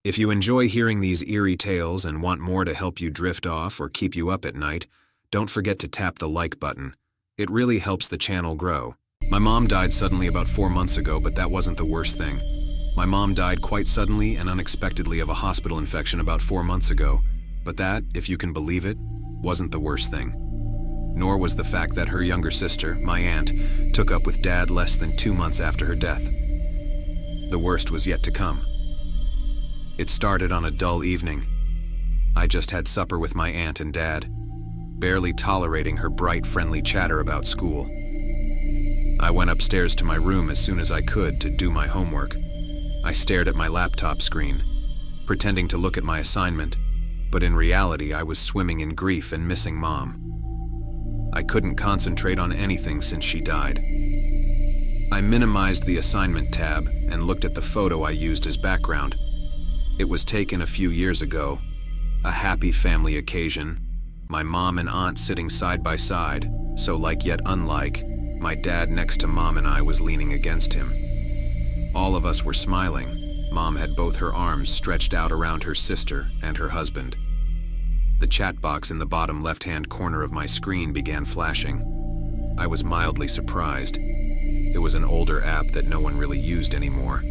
If you enjoy hearing these eerie tales and want more to help you drift off or keep you up at night, don't forget to tap the like button. It really helps the channel grow. My mom died suddenly about 4 months ago, but that wasn't the worst thing. My mom died quite suddenly and unexpectedly of a hospital infection about 4 months ago, but that, if you can believe it, wasn't the worst thing. Nor was the fact that her younger sister, my aunt, took up with Dad less than 2 months after her death. The worst was yet to come. It started on a dull evening. I just had supper with my aunt and Dad, barely tolerating her bright, friendly chatter about school. I went upstairs to my room as soon as I could to do my homework. I stared at my laptop screen, pretending to look at my assignment, but in reality I was swimming in grief and missing Mom. I couldn't concentrate on anything since she died. I minimized the assignment tab and looked at the photo I used as background. It was taken a few years ago, a happy family occasion, my mom and aunt sitting side by side, so like yet unlike. My dad next to Mom and I was leaning against him. All of us were smiling. Mom had both her arms stretched out around her sister and her husband. The chat box in the bottom left-hand corner of my screen began flashing. I was mildly surprised. It was an older app that no one really used anymore.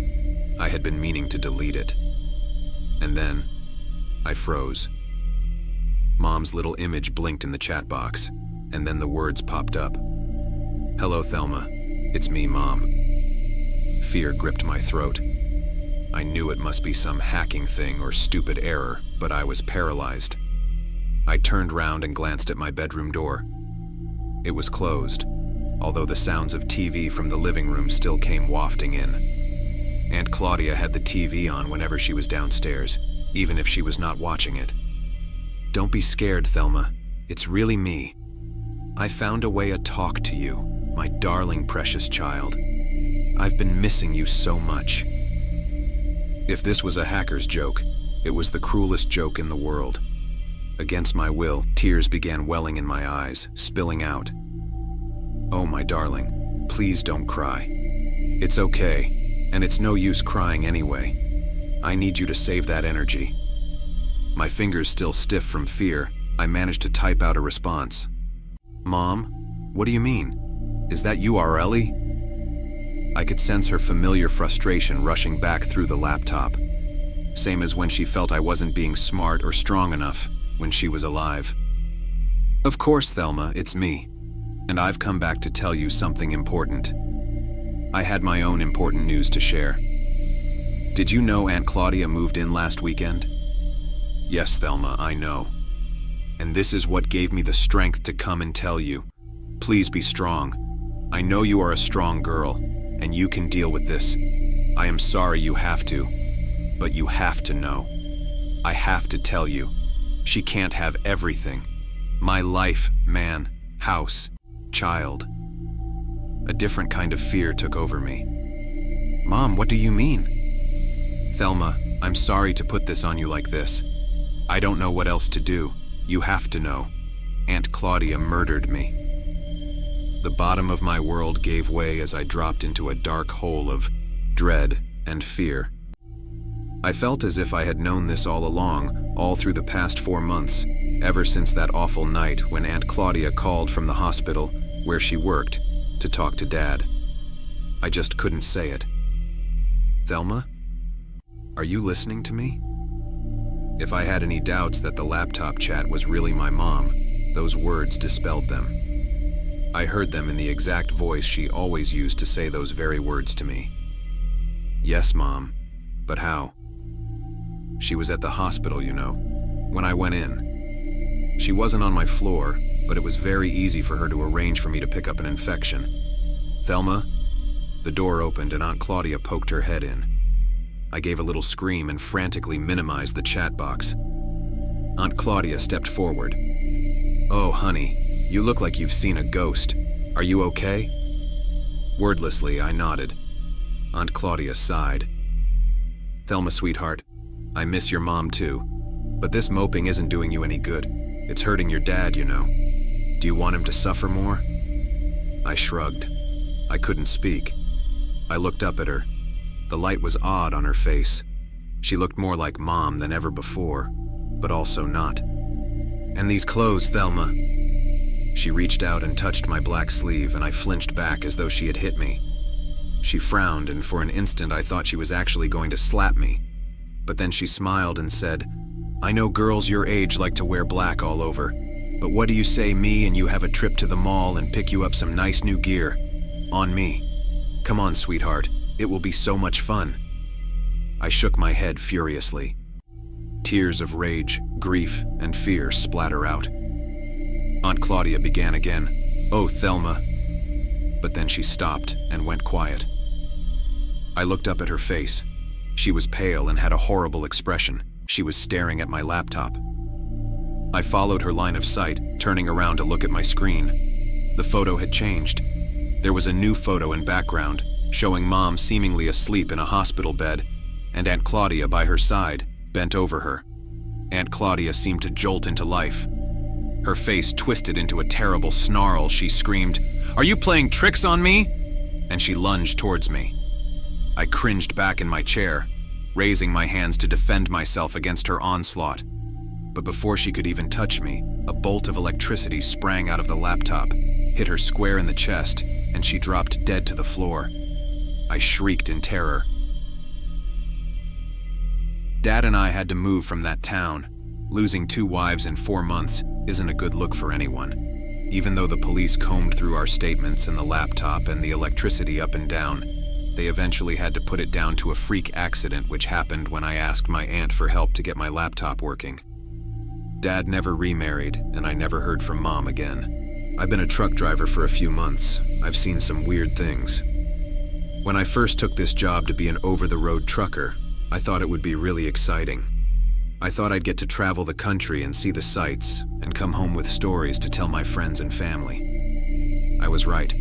I had been meaning to delete it. And then, I froze. Mom's little image blinked in the chat box, and then the words popped up. "Hello, Thelma. It's me, Mom." Fear gripped my throat. I knew it must be some hacking thing or stupid error, but I was paralyzed. I turned round and glanced at my bedroom door. It was closed, although the sounds of TV from the living room still came wafting in. Aunt Claudia had the TV on whenever she was downstairs, even if she was not watching it. "Don't be scared, Thelma. It's really me. I found a way to talk to you, my darling precious child. I've been missing you so much." If this was a hacker's joke, it was the cruelest joke in the world. Against my will, tears began welling in my eyes, spilling out. "Oh, my darling, please don't cry. It's okay. And it's no use crying anyway. I need you to save that energy." My fingers still stiff from fear, I managed to type out a response. "Mom, what do you mean? Is that you, Areli?" I could sense her familiar frustration rushing back through the laptop. Same as when she felt I wasn't being smart or strong enough when she was alive. "Of course, Thelma, it's me. And I've come back to tell you something important." I had my own important news to share. "Did you know Aunt Claudia moved in last weekend?" "Yes, Thelma, I know. And this is what gave me the strength to come and tell you. Please be strong. I know you are a strong girl, and you can deal with this. I am sorry you have to, but you have to know. I have to tell you. She can't have everything. My life, man, house, child." A different kind of fear took over me. "Mom, what do you mean?" "Thelma, I'm sorry to put this on you like this. I don't know what else to do. You have to know. Aunt Claudia murdered me." The bottom of my world gave way as I dropped into a dark hole of dread and fear. I felt as if I had known this all along, all through the past 4 months, ever since that awful night when Aunt Claudia called from the hospital, where she worked, to talk to Dad. I just couldn't say it. "Thelma? Are you listening to me?" If I had any doubts that the laptop chat was really my mom, those words dispelled them. I heard them in the exact voice she always used to say those very words to me. "Yes, Mom. But how?" "She was at the hospital, you know, when I went in. She wasn't on my floor, but it was very easy for her to arrange for me to pick up an infection." "Thelma?" The door opened and Aunt Claudia poked her head in. I gave a little scream and frantically minimized the chat box. Aunt Claudia stepped forward. "Oh, honey, you look like you've seen a ghost. Are you okay?" Wordlessly, I nodded. Aunt Claudia sighed. "Thelma, sweetheart, I miss your mom too, but this moping isn't doing you any good. It's hurting your dad, you know. Do you want him to suffer more?" I shrugged. I couldn't speak. I looked up at her. The light was odd on her face. She looked more like Mom than ever before, but also not. "And these clothes, Thelma." She reached out and touched my black sleeve, and I flinched back as though she had hit me. She frowned, and for an instant I thought she was actually going to slap me. But then she smiled and said, "I know girls your age like to wear black all over, but what do you say me and you have a trip to the mall and pick you up some nice new gear? On me. Come on, sweetheart, it will be so much fun." I shook my head furiously. Tears of rage, grief, and fear splatter out. Aunt Claudia began again, "Oh, Thelma." But then she stopped and went quiet. I looked up at her face. She was pale and had a horrible expression. She was staring at my laptop. I followed her line of sight, turning around to look at my screen. The photo had changed. There was a new photo in background, showing Mom seemingly asleep in a hospital bed, and Aunt Claudia by her side, bent over her. Aunt Claudia seemed to jolt into life. Her face twisted into a terrible snarl. She screamed, "Are you playing tricks on me?" And she lunged towards me. I cringed back in my chair, raising my hands to defend myself against her onslaught. But before she could even touch me, a bolt of electricity sprang out of the laptop, hit her square in the chest, and she dropped dead to the floor. I shrieked in terror. Dad and I had to move from that town. Losing 2 wives in 4 months isn't a good look for anyone. Even though the police combed through our statements and the laptop and the electricity up and down, they eventually had to put it down to a freak accident which happened when I asked my aunt for help to get my laptop working. Dad never remarried, and I never heard from Mom again. I've been a truck driver for a few months. I've seen some weird things. When I first took this job to be an over-the-road trucker, I thought it would be really exciting. I thought I'd get to travel the country and see the sights and come home with stories to tell my friends and family. I was right.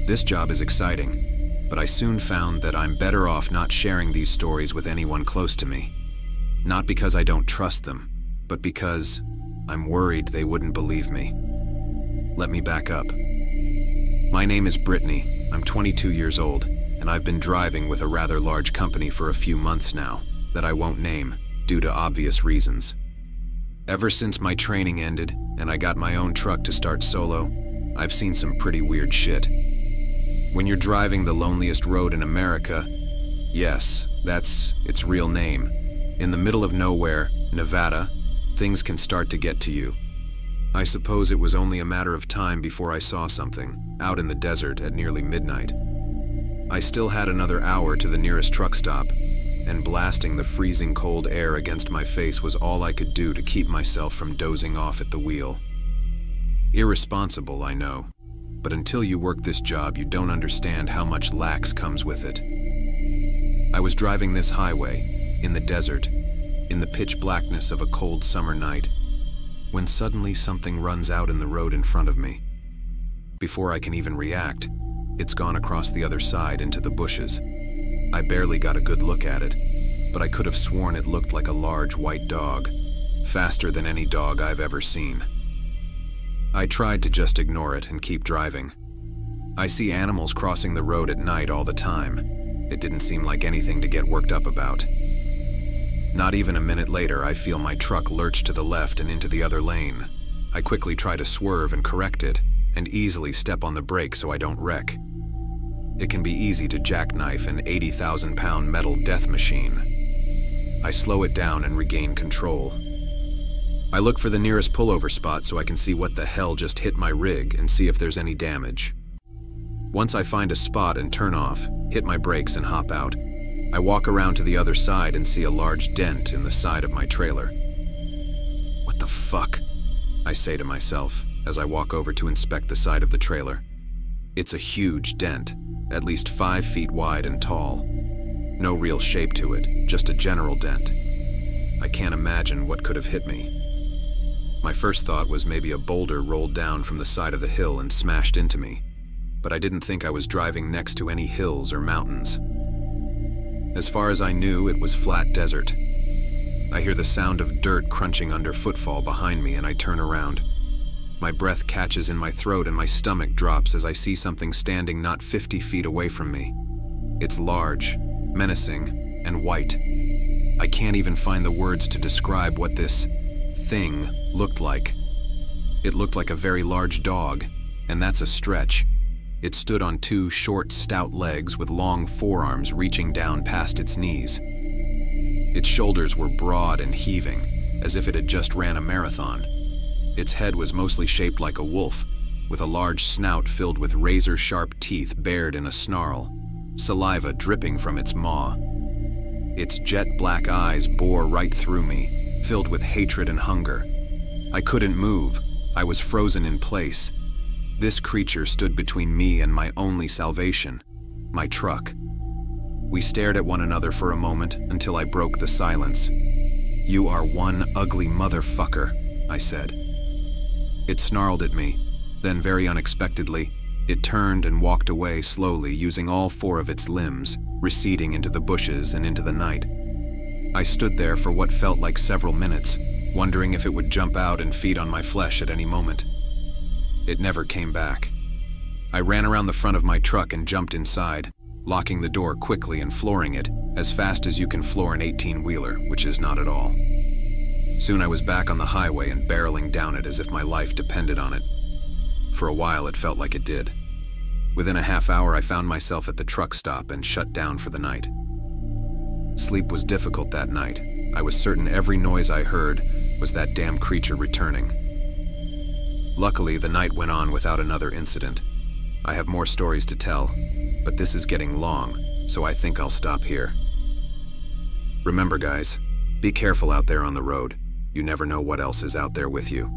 This job is exciting, but I soon found that I'm better off not sharing these stories with anyone close to me. Not because I don't trust them, but because I'm worried they wouldn't believe me. Let me back up. My name is Brittany. I'm 22 years old, and I've been driving with a rather large company for a few months now that I won't name, due to obvious reasons. Ever since my training ended and I got my own truck to start solo, I've seen some pretty weird shit. When you're driving the loneliest road in America, yes, that's its real name, in the middle of nowhere, Nevada, things can start to get to you. I suppose it was only a matter of time before I saw something, out in the desert at nearly midnight. I still had another hour to the nearest truck stop, and blasting the freezing cold air against my face was all I could do to keep myself from dozing off at the wheel. Irresponsible, I know, but until you work this job, you don't understand how much lax comes with it. I was driving this highway, in the desert, in the pitch blackness of a cold summer night, when suddenly something runs out in the road in front of me. Before I can even react, it's gone across the other side into the bushes. I barely got a good look at it, but I could have sworn it looked like a large white dog, faster than any dog I've ever seen. I tried to just ignore it and keep driving. I see animals crossing the road at night all the time. It didn't seem like anything to get worked up about. Not even a minute later, I feel my truck lurch to the left and into the other lane. I quickly try to swerve and correct it, and easily step on the brake so I don't wreck. It can be easy to jackknife an 80,000-pound metal death machine. I slow it down and regain control. I look for the nearest pullover spot so I can see what the hell just hit my rig and see if there's any damage. Once I find a spot and turn off, hit my brakes and hop out, I walk around to the other side and see a large dent in the side of my trailer. What the fuck? I say to myself as I walk over to inspect the side of the trailer. It's a huge dent, at least 5 feet wide and tall. No real shape to it, just a general dent. I can't imagine what could have hit me. My first thought was maybe a boulder rolled down from the side of the hill and smashed into me, but I didn't think I was driving next to any hills or mountains. As far as I knew, it was flat desert. I hear the sound of dirt crunching under footfall behind me and I turn around. My breath catches in my throat and my stomach drops as I see something standing not 50 feet away from me. It's large, menacing, and white. I can't even find the words to describe what this thing looked like. It looked like a very large dog, and that's a stretch. It stood on two short, stout legs with long forearms reaching down past its knees. Its shoulders were broad and heaving, as if it had just ran a marathon. Its head was mostly shaped like a wolf, with a large snout filled with razor-sharp teeth bared in a snarl, saliva dripping from its maw. Its jet-black eyes bore right through me, filled with hatred and hunger. I couldn't move. I was frozen in place. This creature stood between me and my only salvation, my truck. We stared at one another for a moment until I broke the silence. "You are one ugly motherfucker," I said. It snarled at me. Then, very unexpectedly, it turned and walked away slowly, using all four of its limbs, receding into the bushes and into the night. I stood there for what felt like several minutes, wondering if it would jump out and feed on my flesh at any moment. It never came back. I ran around the front of my truck and jumped inside, locking the door quickly and flooring it as fast as you can floor an 18-wheeler, which is not at all. Soon I was back on the highway and barreling down it as if my life depended on it. For a while it felt like it did. Within a half hour I found myself at the truck stop and shut down for the night. Sleep was difficult that night. I was certain every noise I heard was that damn creature returning. Luckily, the night went on without another incident. I have more stories to tell, but this is getting long, so I think I'll stop here. Remember, guys, be careful out there on the road. You never know what else is out there with you.